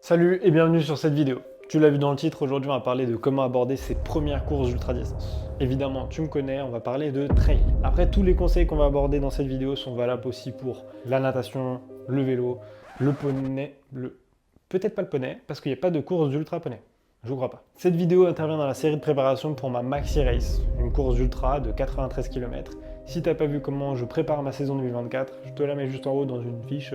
Salut et bienvenue sur cette vidéo. Tu l'as vu dans le titre, aujourd'hui on va parler de comment aborder ses premières courses d'ultra distance. Évidemment, tu me connais, on va parler de trail. Après, tous les conseils qu'on va aborder dans cette vidéo sont valables aussi pour la natation, le vélo, le poney, peut-être pas le poney, parce qu'il n'y a pas de course d'ultra poney. Je crois pas. Cette vidéo intervient dans la série de préparation pour ma Maxi Race, une course d'ultra de 93 km. Si t'as pas vu comment je prépare ma saison 2024, je te la mets juste en haut dans une fiche,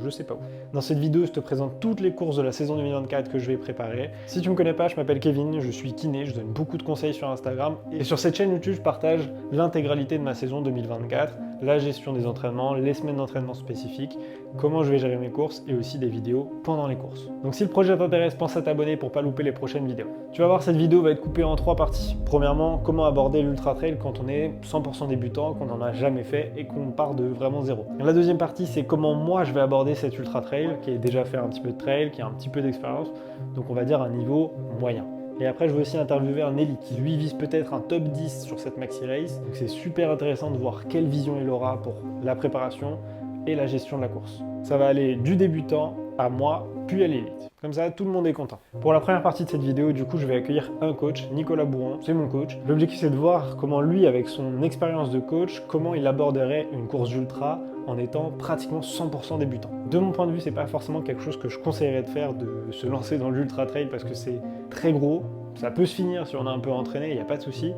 je sais pas où. Dans cette vidéo, je te présente toutes les courses de la saison 2024 que je vais préparer. Si tu me connais pas, je m'appelle Kevin, je suis kiné, je donne beaucoup de conseils sur Instagram. Et sur cette chaîne YouTube, je partage l'intégralité de ma saison 2024, la gestion des entraînements, les semaines d'entraînement spécifiques, comment je vais gérer mes courses et aussi des vidéos pendant les courses. Donc si le projet t'intéresse, pense à t'abonner pour pas louper les prochaines vidéos. Tu vas voir, cette vidéo va être coupée en 3 parties. Premièrement, comment aborder l'ultra trail quand on est 100% débutant, qu'on n'en a jamais fait et qu'on part de vraiment zéro. La deuxième partie, c'est comment moi je vais aborder cet ultra trail, qui a déjà fait un petit peu de trail, qui a un petit peu d'expérience, donc on va dire un niveau moyen. Et après, je vais aussi interviewer un élite qui lui vise peut-être un top 10 sur cette maxi race. Donc c'est super intéressant de voir quelle vision il aura pour la préparation et la gestion de la course. Ça va aller du débutant à moi, puis à l'élite. Comme ça, tout le monde est content. Pour la première partie de cette vidéo, du coup, je vais accueillir un coach, Nicolas Bourron, c'est mon coach. L'objectif, c'est de voir comment lui, avec son expérience de coach, comment il aborderait une course d'ultra en étant pratiquement 100% débutant. De mon point de vue, c'est pas forcément quelque chose que je conseillerais de faire, de se lancer dans l'ultra trail parce que c'est très gros. Ça peut se finir si on a un peu entraîné, il n'y a pas de souci,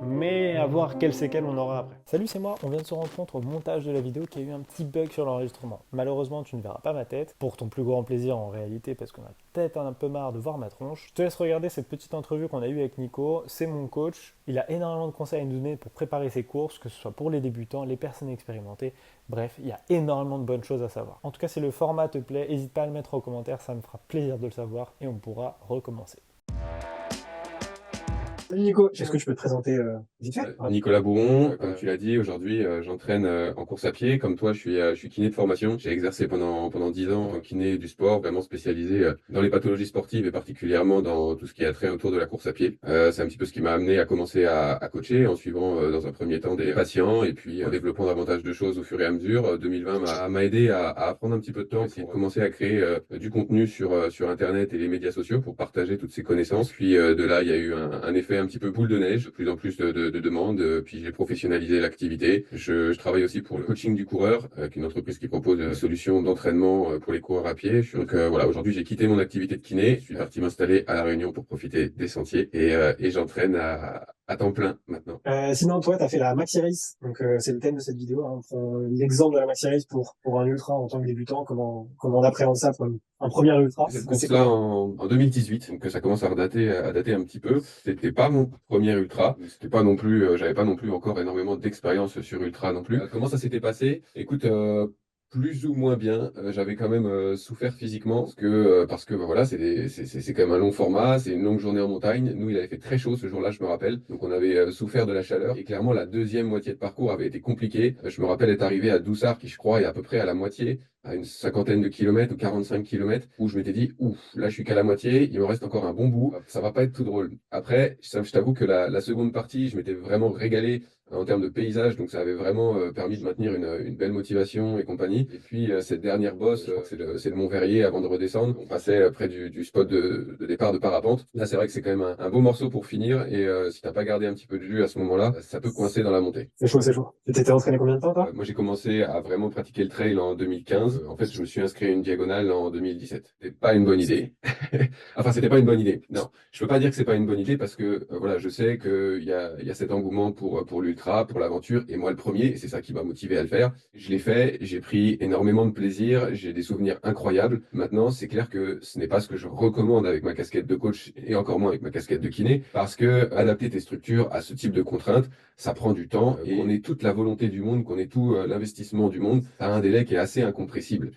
mais à voir quelles séquelles on aura après. Salut, c'est moi, on vient de se rendre compte au montage de la vidéo qu'il y a eu un petit bug sur l'enregistrement. Malheureusement, tu ne verras pas ma tête, pour ton plus grand plaisir en réalité, parce qu'on a peut-être un peu marre de voir ma tronche. Je te laisse regarder cette petite entrevue qu'on a eue avec Nico, c'est mon coach. Il a énormément de conseils à nous donner pour préparer ses courses, que ce soit pour les débutants, les personnes expérimentées. Bref, il y a énormément de bonnes choses à savoir. En tout cas, si le format te plaît, n'hésite pas à le mettre en commentaire, ça me fera plaisir de le savoir et on pourra recommencer. Salut Nico, est-ce que tu peux te présenter vite fait? Nicolas Bourron, comme tu l'as dit, aujourd'hui j'entraîne en course à pied. Comme toi, je suis kiné de formation. J'ai exercé pendant 10 ans en kiné du sport, vraiment spécialisé dans les pathologies sportives et particulièrement dans tout ce qui a trait autour de la course à pied. C'est un petit peu ce qui m'a amené à commencer à coacher en suivant dans un premier temps des patients et puis en développant davantage de choses au fur et à mesure. 2020 m'a aidé à apprendre un petit peu de temps, essayer de commencer à créer du contenu sur Internet et les médias sociaux pour partager toutes ces connaissances. Puis de là, il y a eu un effet un petit peu boule de neige, de plus en plus de demandes, puis j'ai professionnalisé l'activité. Je travaille aussi pour le coaching du coureur, qui est une entreprise qui propose des solutions d'entraînement pour les coureurs à pied. Donc voilà, aujourd'hui j'ai quitté mon activité de kiné, je suis parti m'installer à La Réunion pour profiter des sentiers et j'entraîne à temps plein maintenant. Sinon, toi, tu as fait la Maxi Race, donc c'est le thème de cette vidéo. Hein. On prend l'exemple de la Maxi Race pour un ultra en tant que débutant, comment on appréhende ça pour un premier ultra. Cette course-là en 2018, donc ça commence à dater un petit peu. C'était pas mon premier ultra, c'était pas non plus, j'avais pas non plus encore énormément d'expérience sur ultra non plus. Comment ça s'était passé? Écoute, plus ou moins bien. J'avais quand même souffert physiquement parce que bah, voilà, c'est quand même un long format, c'est une longue journée en montagne. Nous, il avait fait très chaud ce jour-là, je me rappelle. Donc on avait souffert de la chaleur et clairement la deuxième moitié de parcours avait été compliquée. Je me rappelle être arrivé à Doussard, qui je crois est à peu près à la moitié, à une cinquantaine de kilomètres ou 45 kilomètres, où je m'étais dit, ouf, là je suis qu'à la moitié, il me reste encore un bon bout, ça va pas être tout drôle. Après, je t'avoue que la seconde partie, je m'étais vraiment régalé en termes de paysage, donc ça avait vraiment permis de maintenir une belle motivation et compagnie. Et puis cette dernière bosse, c'est le Mont Verrier avant de redescendre. On passait près du spot de départ de parapente. Là, c'est vrai que c'est quand même un beau morceau pour finir. Et si t'as pas gardé un petit peu de jus à ce moment-là, ça peut coincer dans la montée. C'est chaud, c'est chaud. Tu t'étais entraîné combien de temps, toi? Moi, j'ai commencé à vraiment pratiquer le trail en 2015. En fait, je me suis inscrit à une diagonale en 2017. C'était pas une bonne idée. Enfin, c'était pas une bonne idée. Non, je peux pas dire que c'est pas une bonne idée parce que voilà, je sais qu'il y a cet engouement pour l'ultra, pour l'aventure, et moi le premier, et c'est ça qui m'a motivé à le faire. Je l'ai fait, j'ai pris énormément de plaisir, j'ai des souvenirs incroyables. Maintenant, c'est clair que ce n'est pas ce que je recommande avec ma casquette de coach et encore moins avec ma casquette de kiné, parce que adapter tes structures à ce type de contraintes, ça prend du temps et on est toute la volonté du monde, qu'on ait tout l'investissement du monde à un délai qui est assez incompressible.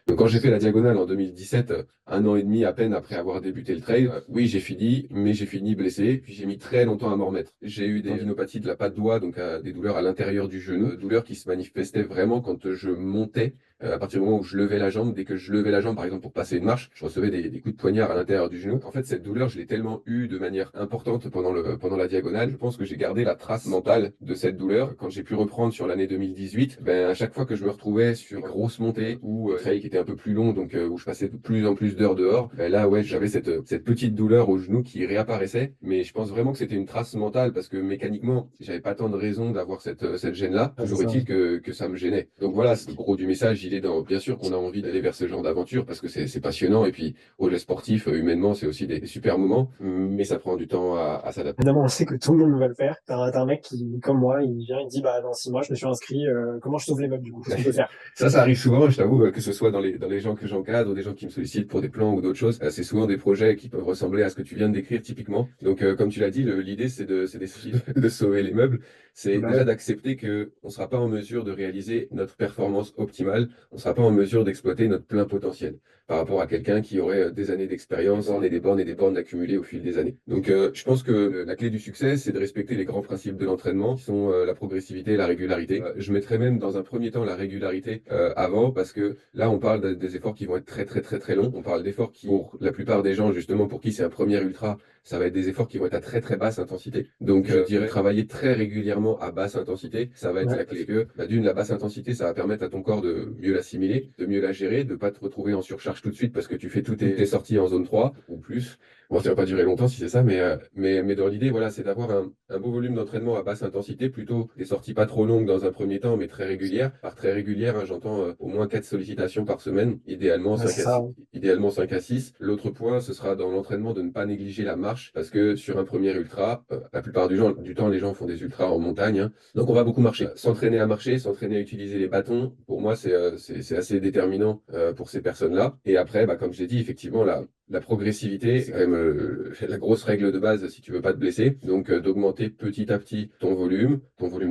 Donc quand j'ai fait la diagonale en 2017, un an et demi à peine après avoir débuté le trail, oui, j'ai fini, mais j'ai fini blessé, puis j'ai mis très longtemps à m'en remettre. J'ai eu des tendinopathies de la patte doigt, donc des douleurs à l'intérieur du genou, douleurs qui se manifestaient vraiment quand je montais À partir du moment où je levais la jambe, dès que je levais la jambe, par exemple, pour passer une marche, je recevais des coups de poignard à l'intérieur du genou. En fait, cette douleur, je l'ai tellement eue de manière importante pendant la diagonale. Je pense que j'ai gardé la trace mentale de cette douleur. Quand j'ai pu reprendre sur l'année 2018, ben, à chaque fois que je me retrouvais sur une grosse montée ou trail qui était un peu plus long, donc où je passais de plus en plus d'heures dehors, ben là, ouais, j'avais cette petite douleur au genou qui réapparaissait. Mais je pense vraiment que c'était une trace mentale parce que mécaniquement, j'avais pas tant de raison d'avoir cette gêne-là. Toujours est-il que ça me gênait. Donc voilà, le gros du message, il est dans, bien sûr qu'on a envie d'aller vers ce genre d'aventure parce que c'est passionnant et puis au jeu sportif, humainement, c'est aussi des super moments, mais ça prend du temps à s'adapter. Évidemment, on sait que tout le monde va le faire. T'as un mec qui, comme moi, il vient, il dit, bah, dans 6 mois, je me suis inscrit, comment je sauve les meubles, du coup, qu'est-ce qu'on peut faire? Ça arrive souvent, je t'avoue, que ce soit dans les gens que j'encadre ou des gens qui me sollicitent pour des plans ou d'autres choses. C'est souvent des projets qui peuvent ressembler à ce que tu viens de décrire typiquement. Donc, comme tu l'as dit, l'idée, c'est d'essayer de sauver les meubles. C'est Bah déjà ouais. d'accepter que on sera pas en mesure de réaliser notre performance optimale. On sera pas en mesure d'exploiter notre plein potentiel par rapport à quelqu'un qui aurait des années d'expérience, et des bornes accumulées au fil des années. Donc, je pense que la clé du succès, c'est de respecter les grands principes de l'entraînement, qui sont la progressivité et la régularité. Je mettrais même dans un premier temps la régularité avant, parce que là, on parle des efforts qui vont être très, très, très, très longs. On parle d'efforts qui, pour la plupart des gens, justement, pour qui c'est un premier ultra, ça va être des efforts qui vont être à très, très basse intensité. Donc, je dirais travailler très régulièrement à basse intensité, ça va être la clé. Que, bah, d'une, la basse intensité, ça va permettre à ton corps de mieux l'assimiler, de mieux la gérer, de pas te retrouver en surcharge tout de suite parce que tu fais toutes tes sorties en zone 3 ou plus. Bon, ça va pas durer longtemps si c'est ça, mais dans l'idée, voilà, c'est d'avoir un beau volume d'entraînement à basse intensité, plutôt des sorties pas trop longues dans un premier temps, mais très régulières. Par très régulière, hein, j'entends au moins 4 sollicitations par semaine, idéalement Ouais, 5 c'est à ça, 6. ouais. Idéalement 5 à 6. L'autre point, ce sera dans l'entraînement de ne pas négliger la marche, parce que sur un premier ultra, la plupart du temps, les gens font des ultras en montagne, hein. Donc on va beaucoup marcher. S'entraîner à marcher, s'entraîner à utiliser les bâtons, pour moi, c'est assez déterminant pour ces personnes-là. Et après, bah, comme je l'ai dit, effectivement, la progressivité, c'est quand même la grosse règle de base si tu veux pas te blesser. Donc d'augmenter petit à petit ton volume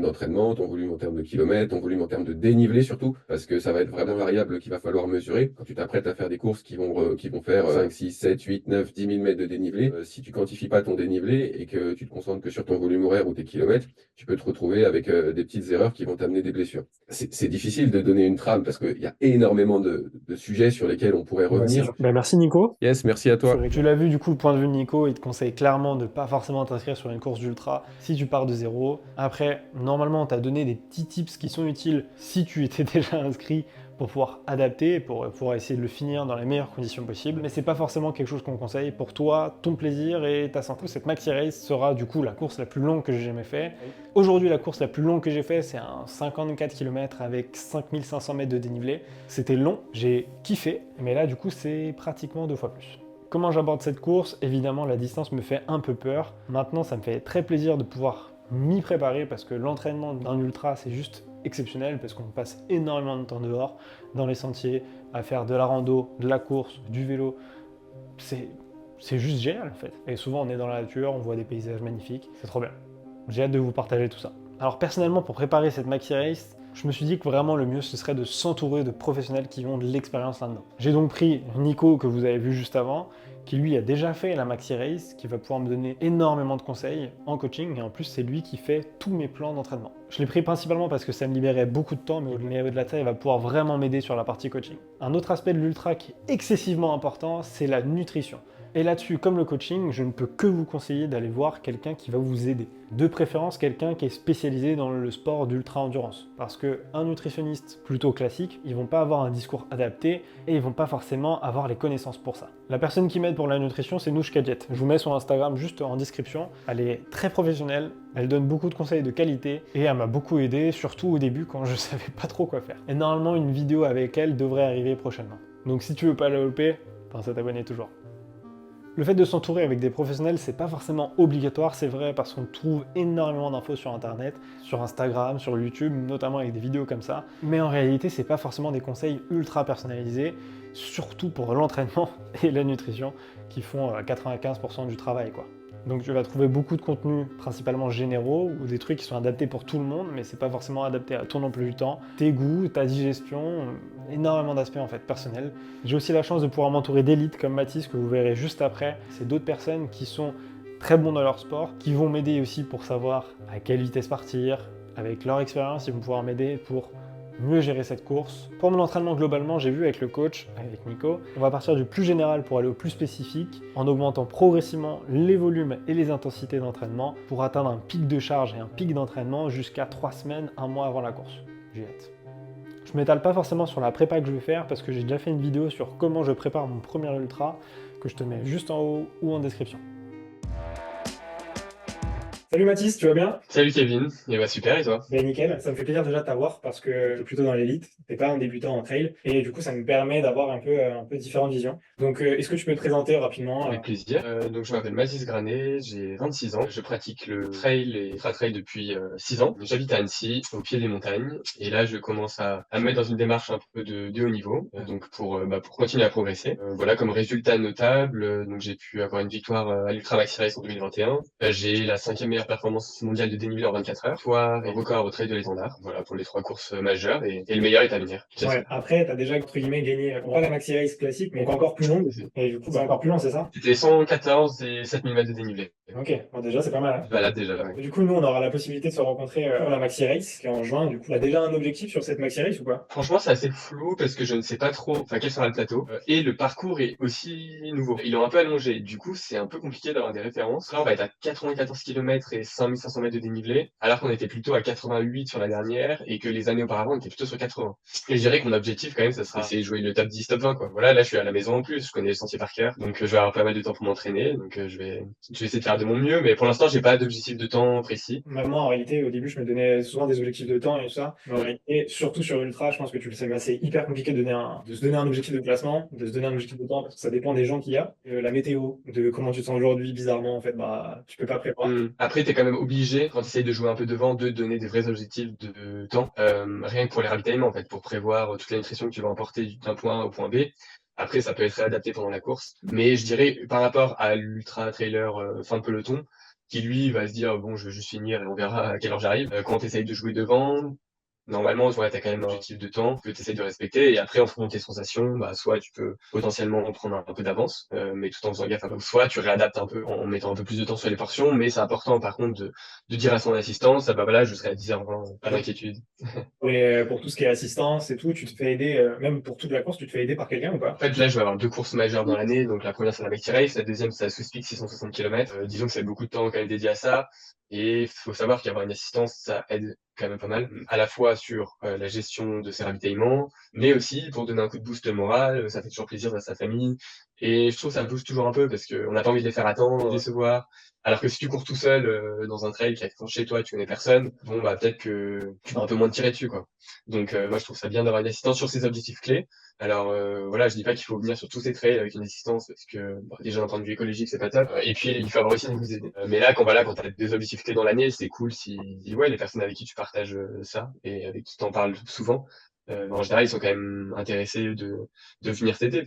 d'entraînement, ton volume en termes de kilomètres, ton volume en termes de dénivelé surtout, parce que ça va être vraiment variable qu'il va falloir mesurer. Quand tu t'apprêtes à faire des courses qui vont faire 5, 6, 7, 8, 9, 10 000 mètres de dénivelé, si tu quantifies pas ton dénivelé et que tu te concentres que sur ton volume horaire ou tes kilomètres, tu peux te retrouver avec des petites erreurs qui vont t'amener des blessures. C'est difficile de donner une trame parce qu'il y a énormément de sujets sur lesquels on pourrait Ouais, c'est revenir. sûr. Bah, merci Nico. Yes, merci à toi. Tu l'as vu du coup, le point de vue de Nico, il te conseille clairement de pas forcément t'inscrire sur une course d'ultra si tu pars de zéro. Après, normalement, on t'a donné des petits tips qui sont utiles si tu étais déjà inscrit pour pouvoir adapter, pour pouvoir essayer de le finir dans les meilleures conditions possibles. Mais c'est pas forcément quelque chose qu'on conseille pour toi, ton plaisir et ta santé. Cette Maxi Race sera du coup la course la plus longue que j'ai jamais fait. Aujourd'hui, la course la plus longue que j'ai fait, c'est un 54 km avec 5500 mètres de dénivelé. C'était long, j'ai kiffé, mais là, du coup, c'est pratiquement 2 fois plus. Comment j'aborde cette course? Évidemment, la distance me fait un peu peur. Maintenant, ça me fait très plaisir de pouvoir m'y préparer parce que l'entraînement d'un ultra, c'est juste exceptionnel parce qu'on passe énormément de temps dehors, dans les sentiers, à faire de la rando, de la course, du vélo. C'est juste génial en fait. Et souvent, on est dans la nature, on voit des paysages magnifiques. C'est trop bien. J'ai hâte de vous partager tout ça. Alors personnellement, pour préparer cette Maxi Race, je me suis dit que vraiment le mieux ce serait de s'entourer de professionnels qui ont de l'expérience là-dedans. J'ai donc pris Nico que vous avez vu juste avant, qui lui a déjà fait la Maxi Race, qui va pouvoir me donner énormément de conseils en coaching, et en plus c'est lui qui fait tous mes plans d'entraînement. Je l'ai pris principalement parce que ça me libérait beaucoup de temps, mais au-delà de ça, il va pouvoir vraiment m'aider sur la partie coaching. Un autre aspect de l'ultra qui est excessivement important, c'est la nutrition. Et là-dessus, comme le coaching, je ne peux que vous conseiller d'aller voir quelqu'un qui va vous aider. De préférence, quelqu'un qui est spécialisé dans le sport d'ultra-endurance. Parce qu'un nutritionniste plutôt classique, ils vont pas avoir un discours adapté et ils vont pas forcément avoir les connaissances pour ça. La personne qui m'aide pour la nutrition, c'est Nouch Kadjet. Je vous mets son Instagram juste en description. Elle est très professionnelle, elle donne beaucoup de conseils de qualité et elle m'a beaucoup aidé, surtout au début quand je savais pas trop quoi faire. Et normalement, une vidéo avec elle devrait arriver prochainement. Donc si tu veux pas la louper, pense à t'abonner toujours. Le fait de s'entourer avec des professionnels, c'est pas forcément obligatoire, c'est vrai, parce qu'on trouve énormément d'infos sur internet, sur Instagram, sur YouTube, notamment avec des vidéos comme ça. Mais en réalité, c'est pas forcément des conseils ultra personnalisés, surtout pour l'entraînement et la nutrition, qui font 95% du travail, quoi. Donc tu vas trouver beaucoup de contenus principalement généraux ou des trucs qui sont adaptés pour tout le monde, mais c'est pas forcément adapté à ton emploi du temps, tes goûts, ta digestion, énormément d'aspects en fait personnels. J'ai aussi la chance de pouvoir m'entourer d'élites comme Mathis que vous verrez juste après. C'est d'autres personnes qui sont très bons dans leur sport, qui vont m'aider aussi pour savoir à quelle vitesse partir. Avec leur expérience, ils vont pouvoir m'aider pour mieux gérer cette course. Pour mon entraînement globalement, j'ai vu avec le coach, avec Nico, on va partir du plus général pour aller au plus spécifique, en augmentant progressivement les volumes et les intensités d'entraînement pour atteindre un pic de charge et un pic d'entraînement jusqu'à 3 semaines, 1 mois avant la course. J'ai hâte. Je m'étale pas forcément sur la prépa que je vais faire parce que j'ai déjà fait une vidéo sur comment je prépare mon premier ultra que je te mets juste en haut ou en description. Salut Mathis, tu vas bien? Salut Kevin, et bah super et toi? Ben nickel, ça me fait plaisir déjà de t'avoir parce que tu es plutôt dans l'élite, t'es pas un débutant en trail et du coup ça me permet d'avoir un peu différentes visions. Donc est-ce que tu peux te présenter rapidement? Avec plaisir. Donc je m'appelle Mathis Granet, j'ai 26 ans, je pratique le trail et ultra-trail depuis 6 ans. J'habite à Annecy, au pied des montagnes, et là je commence à me mettre dans une démarche un peu de haut niveau, donc pour continuer à progresser. Voilà, comme résultat notable, donc j'ai pu avoir une victoire à l'Ultra Maxi Race en 2021. J'ai la 5e meilleure performance mondiale de dénivelé en 24 heures, fois et record au trail de l'étendard. Voilà pour les 3 courses majeures, et le meilleur est à venir. Ouais, après t'as déjà entre guillemets gagné, pas la Maxi Race classique, mais encore plus longue, et du coup c'est encore plus long, c'est ça? C'était 114 et 7000 mètres de dénivelé. Ok, bon déjà c'est pas mal. Voilà déjà. Ouais. Du coup nous on aura la possibilité de se rencontrer à la Maxi Race, qui est en juin, du coup t'as déjà un objectif sur cette Maxi Race ou pas? Franchement, c'est assez flou parce que je ne sais pas trop, quel sera le plateau. Et le parcours est aussi nouveau. Ils l'ont un peu allongé. Du coup, c'est un peu compliqué d'avoir des références. Là, on va être à 94 km et 5500 mètres de dénivelé, alors qu'on était plutôt à 88 sur la dernière et que les années auparavant, on était plutôt sur 80. Et je dirais que mon objectif, quand même, ça sera essayer de jouer le top 10, top 20, quoi. Voilà, là, je suis à la maison en plus. Je connais les sentiers par cœur. Donc, je vais avoir pas mal de temps pour m'entraîner. Donc, je vais essayer de faire de mon mieux. Mais pour l'instant, j'ai pas d'objectif de temps précis. Moi, en réalité, au début, je me donnais souvent des objectifs de temps et tout ça. Mais en réalité, surtout sur Ultra, je pense que tu le sais, mais c'est hyper compliqué de se donner un objectif de classement, de se donner un objectif de temps, parce que ça dépend des gens qu'il y a. La météo, de comment tu te sens aujourd'hui, bizarrement, en fait, bah, tu peux pas prévoir. Après, t'es quand même obligé, quand tu essayes de jouer un peu devant, de donner des vrais objectifs de temps, rien que pour les ravitaillements, en fait, pour prévoir toute la nutrition que tu vas emporter d'un point A au point B. Après, ça peut être réadapté pendant la course. Mais je dirais, par rapport à l'ultra trailer fin de peloton, qui lui va se dire, bon, je veux juste finir et on verra à quelle heure j'arrive. Quand tu essayes de jouer devant, normalement, ouais, tu as quand même un objectif de temps que tu essaies de respecter. Et après, en fonction de tes sensations, bah, soit tu peux potentiellement prendre un peu d'avance, mais tout en faisant gaffe. Soit tu réadaptes un peu en mettant un peu plus de temps sur les portions. Mais c'est important, par contre, de dire à son assistance, ah bah voilà, je serai à 10h20, pas d'inquiétude. Et pour tout ce qui est assistance et tout, tu te fais aider, même pour toute la course, tu te fais aider par quelqu'un ou pas? En fait, là, je vais avoir 2 courses majeures dans l'année. Donc, la première, c'est la Maxi Race. La deuxième, c'est la Swiss Peak 660 km. Disons que c'est beaucoup de temps quand même dédié à ça. Et faut savoir qu'avoir une assistance, ça aide quand même pas mal. À la fois sur la gestion de ses ravitaillements, mais aussi pour donner un coup de boost moral. Ça fait toujours plaisir à sa famille. Et je trouve que ça booste toujours un peu parce qu'on n'a pas envie de les faire attendre, les décevoir. Alors que si tu cours tout seul dans un trail qui est chez toi, tu connais personne, bon, bah, peut-être que tu vas un peu moins te tirer dessus, quoi. Donc, moi, je trouve ça bien d'avoir une assistance sur ses objectifs clés. Alors voilà, je dis pas qu'il faut venir sur tous ces trails avec une assistance parce que déjà d'un point de vue écologique c'est pas top. Et puis il faut avoir aussi des aider. Mais là quand t'as des objectifs clés dans l'année, c'est cool si ouais les personnes avec qui tu partages ça et avec qui t'en parles souvent, en général ils sont quand même intéressés de venir t'aider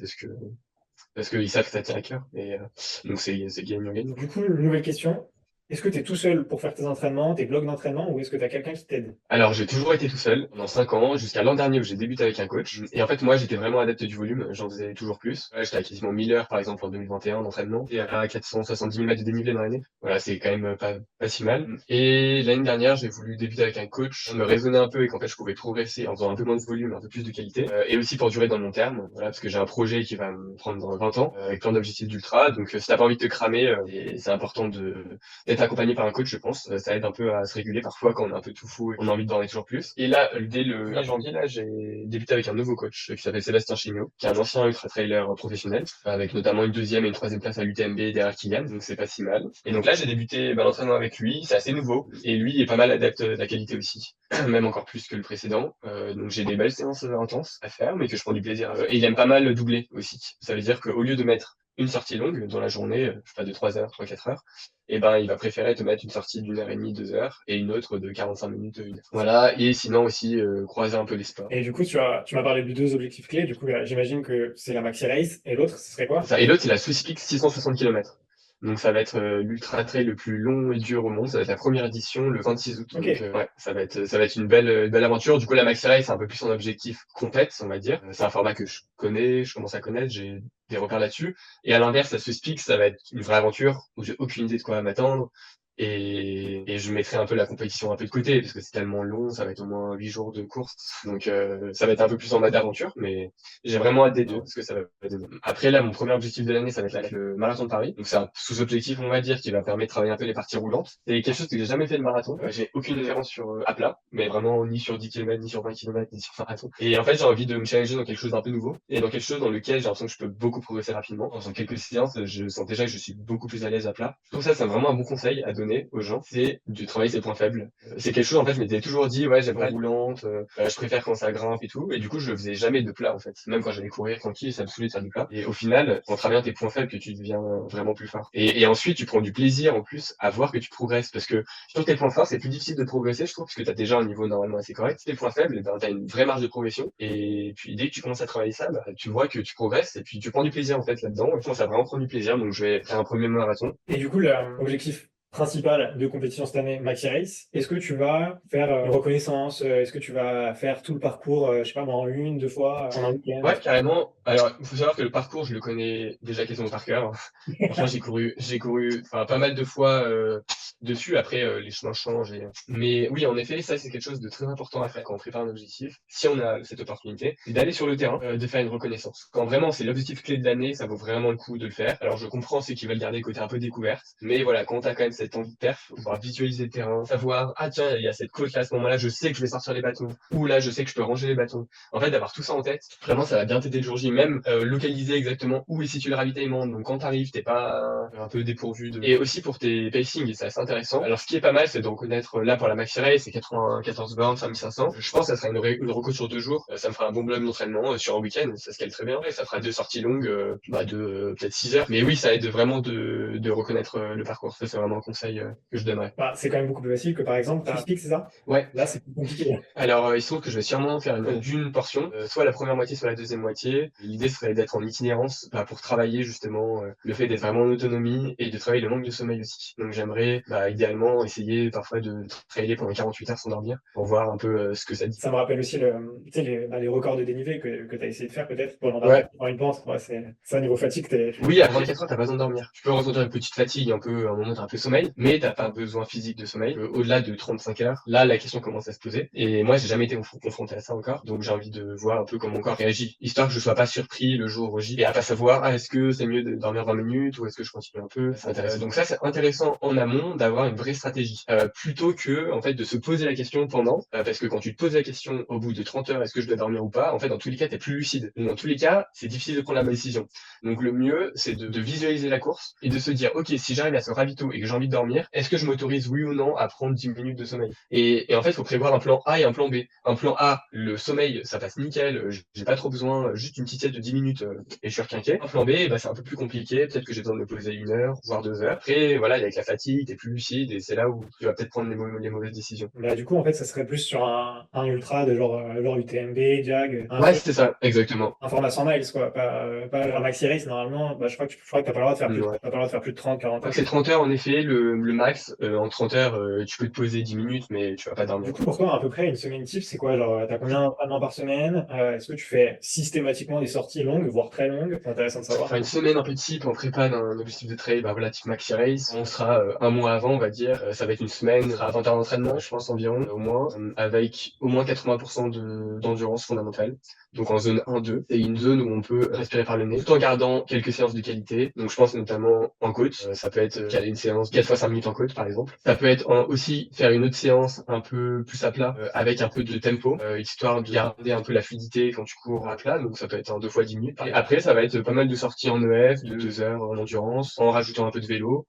parce qu'ils savent que ça tient à cœur. Et donc c'est gagnant-gagnant. Du coup, nouvelle question. Est-ce que tu es tout seul pour faire tes entraînements, tes blocs d'entraînement, ou est-ce que tu as quelqu'un qui t'aide? Alors, j'ai toujours été tout seul pendant 5 ans, jusqu'à l'an dernier où j'ai débuté avec un coach. Et en fait, moi, j'étais vraiment adepte du volume. J'en faisais toujours plus. Ouais, j'étais à quasiment 1000 heures, par exemple, en 2021 d'entraînement. Et à 470 000 mètres de dénivelé dans l'année. Voilà, c'est quand même pas si mal. Et l'année dernière, j'ai voulu débuter avec un coach, me raisonner un peu et qu'en fait, je pouvais progresser en faisant un peu moins de volume, un peu plus de qualité. Et aussi pour durer dans le long terme. Voilà, parce que j'ai un projet qui va me prendre dans 20 ans, avec plein d'objectifs d'ultra. Donc, si t'as pas envie de te cramer, et c'est important d'être accompagné par un coach, je pense. Ça aide un peu à se réguler parfois quand on est un peu tout fou et qu'on a envie de dormir toujours plus. Et là, dès le 1 janvier, là, j'ai débuté avec un nouveau coach qui s'appelle Sébastien Chignot, qui est un ancien ultra-trailer professionnel, avec notamment une deuxième et une troisième place à l'UTMB derrière Kylian, donc c'est pas si mal. Et donc là, j'ai débuté l'entraînement avec lui, c'est assez nouveau, et lui est pas mal adepte de la qualité aussi, même encore plus que le précédent. Donc j'ai des belles séances intenses à faire, mais que je prends du plaisir à faire. Et il aime pas mal doubler aussi. Ça veut dire qu'au lieu de mettre une sortie longue dans la journée, je sais pas, de 3 heures, 3-4 heures, et ben, il va préférer te mettre une sortie d'1h30, 2 heures, et une autre de 45 minutes, 1 heure. Voilà, et sinon aussi, croiser un peu les sports. Et du coup, tu m'as parlé de deux objectifs clés. Du coup, j'imagine que c'est la Maxi Race. Et l'autre, ce serait quoi? Ça, et l'autre, c'est la Swiss Peak 660 km. Donc ça va être l'ultra trail le plus long et dur au monde. Ça va être la première édition le 26 août. Ok. Donc ouais, ça va être une belle aventure. Du coup, la Maxi Race, c'est un peu plus son objectif compète, on va dire. C'est un format que je connais, je commence à connaître, j'ai des repères là-dessus. Et à l'inverse, la Swiss Peak, ça va être une vraie aventure où j'ai aucune idée de quoi m'attendre. et je mettrai un peu la compétition un peu de côté parce que c'est tellement long, ça va être au moins 8 jours de course. Donc ça va être un peu plus en mode aventure, mais j'ai vraiment hâte des deux parce que ça va donner. Après là, mon premier objectif de l'année, ça va être le marathon de Paris. Donc c'est un sous-objectif, on va dire, qui va permettre de travailler un peu les parties roulantes. C'est quelque chose que j'ai jamais fait le marathon. J'ai aucune référence sur à plat, mais vraiment ni sur 10 km, ni sur 20 km, ni sur marathon. Et en fait, j'ai envie de me challenger dans quelque chose d'un peu nouveau et dans quelque chose dans lequel j'ai l'impression que je peux beaucoup progresser rapidement. En faisant quelques séances, je sens déjà que je suis beaucoup plus à l'aise à plat. Je trouve ça, c'est vraiment un bon conseil à donner aux gens, c'est de travailler ses points faibles. C'est quelque chose, en fait, je m'étais toujours dit, ouais, j'aime pas la roulante, je préfère quand ça grimpe et tout. Et du coup, je le faisais jamais de plat, en fait. Même quand j'allais courir tranquille, ça me saoulait de faire du plat. Et au final, en travaillant tes points faibles, que tu deviens vraiment plus fort. Et ensuite, tu prends du plaisir, en plus, à voir que tu progresses. Parce que sur tes points forts, c'est plus difficile de progresser, je trouve, parce que t'as déjà un niveau normalement assez correct. Tes points faibles, ben, t'as une vraie marge de progression. Et puis, dès que tu commences à travailler ça, bah, tu vois que tu progresses et puis tu prends du plaisir, en fait, là-dedans. Et je pense à vraiment prendre du plaisir. Donc, je vais faire un premier marathon. Et du coup, l'objectif principal de compétition cette année, Maxi Race, est-ce que tu vas faire une reconnaissance, est-ce que tu vas faire tout le parcours, je sais pas moi, en une, deux fois, en un week-end? Ouais, carrément. Alors, il faut savoir que le parcours, je le connais déjà quasiment par cœur. Franchement, j'ai couru, enfin, pas mal de fois dessus. Après, les chemins changent. Mais oui, en effet, ça, c'est quelque chose de très important à faire quand on prépare un objectif. Si on a cette opportunité, c'est d'aller sur le terrain, de faire une reconnaissance. Quand vraiment c'est l'objectif clé de l'année, ça vaut vraiment le coup de le faire. Alors, je comprends ceux qui veulent garder le côté un peu découverte, mais voilà, quand t'as quand même cette envie de perf, faut pouvoir visualiser le terrain, savoir, ah tiens, il y a cette côte là à ce moment-là, je sais que je vais sortir les bâtons, ou là, je sais que je peux ranger les bâtons. En fait, d'avoir tout ça en tête, vraiment, ça va bien t'aider le jour J, même localiser exactement où est situé le ravitaillement. Donc quand t'arrives, t'es pas un peu dépourvu de. Et aussi pour tes pacing, c'est assez intéressant. Alors ce qui est pas mal, c'est de reconnaître là pour la Maxi Race, c'est 94 bornes, 5500. Je pense que ça sera une reco sur 2 jours. Ça me fera un bon bloc d'entraînement sur un week-end, ça se cale très bien. Et ça fera 2 sorties longues, de peut-être 6 heures. Mais oui, ça aide vraiment de reconnaître le parcours. Ça, c'est vraiment un conseil que je donnerais. Bah, c'est quand même beaucoup plus facile que par exemple Crispix, c'est ça? Ouais. Là, c'est plus compliqué. Alors, il se trouve que je vais sûrement faire d'une portion, soit la première moitié, soit la deuxième moitié. L'idée serait d'être en itinérance pour travailler justement le fait d'être vraiment en autonomie et de travailler le manque de sommeil aussi. Donc j'aimerais idéalement essayer parfois de travailler pendant 48 heures sans dormir pour voir un peu ce que ça dit. Ça me rappelle aussi tu sais, les records de dénivelé que tu as essayé de faire peut-être pour Ouais. dans une pente. Ouais, c'est ça, niveau fatigue, Oui, à 24 heures, t'as pas besoin de dormir. Tu peux ressentir une petite fatigue, un moment, t'as un peu sommeil, mais t'as pas besoin physique de sommeil. Au-delà de 35 heures, là, la question commence à se poser. Et moi, j'ai jamais été confronté à ça encore, donc j'ai envie de voir un peu comment mon corps réagit, histoire que je sois pas surpris le jour J et à pas savoir, est-ce que c'est mieux de dormir 20 minutes ou est-ce que je continue un peu. C'est intéressant. Donc ça, c'est intéressant en amont d'avoir une vraie stratégie, plutôt que, en fait, de se poser la question pendant, parce que quand tu te poses la question au bout de 30 heures, est-ce que je dois dormir ou pas, en fait, dans tous les cas, t'es plus lucide. Donc, dans tous les cas, c'est difficile de prendre la bonne décision. Donc le mieux, c'est de visualiser la course et de se dire, ok, si j'arrive à ce ravito et que j'ai envie de dormir, est-ce que je m'autorise oui ou non à prendre 10 minutes de sommeil? Et en fait, il faut prévoir un plan A et un plan B. Un plan A, le sommeil, ça passe nickel, j'ai pas trop besoin, juste une petite sieste de 10 minutes et je suis requinqué. Un plan B, c'est un peu plus compliqué, peut-être que j'ai besoin de me poser 1 heure, voire 2 heures. Après, voilà, avec la fatigue, t'es plus lucide et c'est là où tu vas peut-être prendre les mauvaises décisions. Bah, du coup, en fait, ça serait plus sur un ultra de genre UTMB, JAG, Ouais, c'était ça, exactement. un format 100 miles, quoi. Pas un maxi race, normalement. Bah, je crois que t'as pas le droit de faire Ouais. t'as pas le droit de faire plus de 30, 40 Je crois heures. que c'est 30 heures en effet, le max. En 30 heures, tu peux te poser 10 minutes, mais tu vas pas dormir. Du coup, pour toi, à peu près, une semaine type, c'est quoi? Genre, t'as combien d'entraînements par semaine? Est-ce que tu fais systématiquement des sorties longues, voire très longues? C'est intéressant de savoir. Enfin, une semaine un peu type en prépa d'un objectif de trail, voilà, type Maxi Race. On sera un mois avant, on va dire. Ça va être une semaine à 20 heures d'entraînement, je pense environ, au moins, avec au moins 80% d'endurance fondamentale. Donc en zone 1-2, c'est une zone où on peut respirer par le nez, tout en gardant quelques séances de qualité. Donc je pense notamment en côte. Ça peut être caler une séance 4 fois 5 minutes en côte, par exemple. Ça peut être aussi faire une autre séance un peu plus à plat, avec un peu de tempo, histoire de garder un peu la fluidité quand tu cours à plat. Donc ça peut être en 2 fois 10 minutes. Et après, ça va être pas mal de sorties en EF, de 2 heures en endurance, en rajoutant un peu de vélo.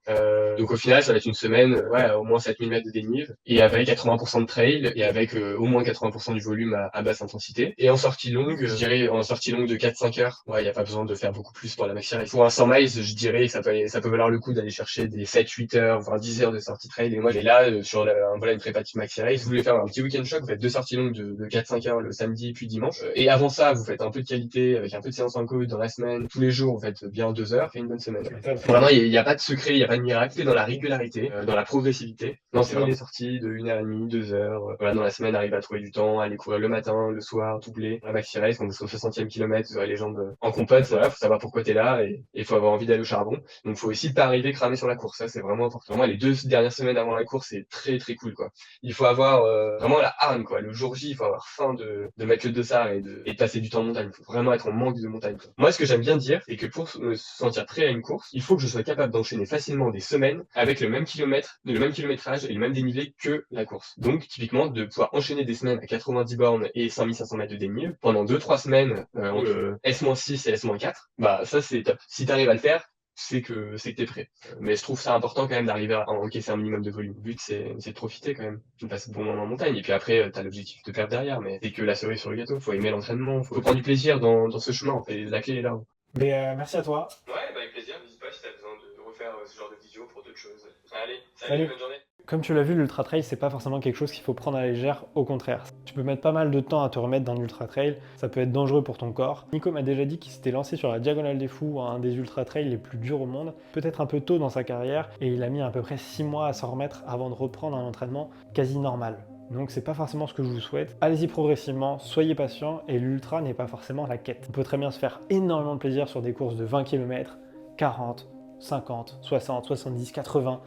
Donc au final, ça va être une semaine, au moins 7000 mètres de dénive, et avec 80% de trail, et avec au moins 80% du volume à basse intensité. Et en sortie longue, je dirais en sortie longue de 4-5 heures, il n'y a pas besoin de faire beaucoup plus pour la Maxi Race. Pour un 100 miles, je dirais que ça peut valoir le coup d'aller chercher des 7-8 heures, voire 10 heures de sortie trail. Et moi, j'ai là, sur une prépa type Maxi Race, vous voulez faire un petit week-end choc, vous faites 2 sorties longues de 4-5 heures le samedi puis dimanche. Et avant ça, vous faites un peu de qualité, avec un peu de séance en côte dans la semaine. Tous les jours, vous faites bien 2 heures, fait une bonne semaine. Vraiment, il n'y a pas de secret, il n'y a pas de miracle. C'est dans la régularité, dans la progressivité. Non, c'est vraiment des sorties de 1h30, 2 heures. Voilà, dans la semaine, arriver à trouver du temps, aller courir le matin, le soir, doubler. La Maxi Race, quand vous serez au 60e kilomètre, vous aurez les jambes en compote. Voilà, faut savoir pourquoi t'es là et il faut avoir envie d'aller au charbon. Donc, faut aussi pas arriver cramé sur la course. Ça, c'est vraiment important. important. Vraiment, les 2 dernières semaines avant la course, c'est très très cool, quoi. Il faut avoir vraiment la hargne, quoi. Le jour J, il faut avoir faim de mettre le dossard et de passer du temps en montagne. Il faut vraiment être en manque de montagne, quoi. Moi, ce que j'aime bien dire, c'est que pour me sentir prêt à une course, il faut que je sois capable d'enchaîner facilement des semaines avec le même kilomètre, le même kilométrage et le même dénivelé que la course. Donc, typiquement, de pouvoir enchaîner des semaines à 90 bornes et 5500 mètres de dénivelé pendant 2-3 semaines entre S-6 et S-4, bah ça c'est top. Si t'arrives à le faire, c'est que t'es prêt. Mais je trouve ça important quand même d'arriver à encaisser un minimum de volume. Le but c'est de profiter quand même, de passer de bons moments en montagne. Et puis après, t'as l'objectif de perdre derrière, mais c'est que la cerise sur le gâteau. Faut aimer l'entraînement, faut prendre du plaisir dans ce chemin. En fait, la clé est là. Mais merci à toi. Ouais, bah avec plaisir. N'hésite pas si t'as besoin de refaire ce genre de vidéo pour d'autres choses. Allez, Salut. bonne journée. Comme tu l'as vu, l'ultra trail, c'est pas forcément quelque chose qu'il faut prendre à la légère, au contraire. Tu peux mettre pas mal de temps à te remettre d'un ultra trail, ça peut être dangereux pour ton corps. Nico m'a déjà dit qu'il s'était lancé sur la Diagonale des Fous, un des ultra trails les plus durs au monde, peut-être un peu tôt dans sa carrière, et il a mis à peu près 6 mois à s'en remettre avant de reprendre un entraînement quasi normal. Donc c'est pas forcément ce que je vous souhaite. Allez-y progressivement, soyez patient, et l'ultra n'est pas forcément la quête. On peut très bien se faire énormément de plaisir sur des courses de 20 km, 40, 50, 60, 70, 80,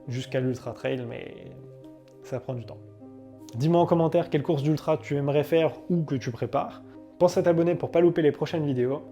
jusqu'à l'ultra trail, mais ça prend du temps. Dis-moi en commentaire quelle course d'ultra tu aimerais faire ou que tu prépares. Pense à t'abonner pour pas louper les prochaines vidéos.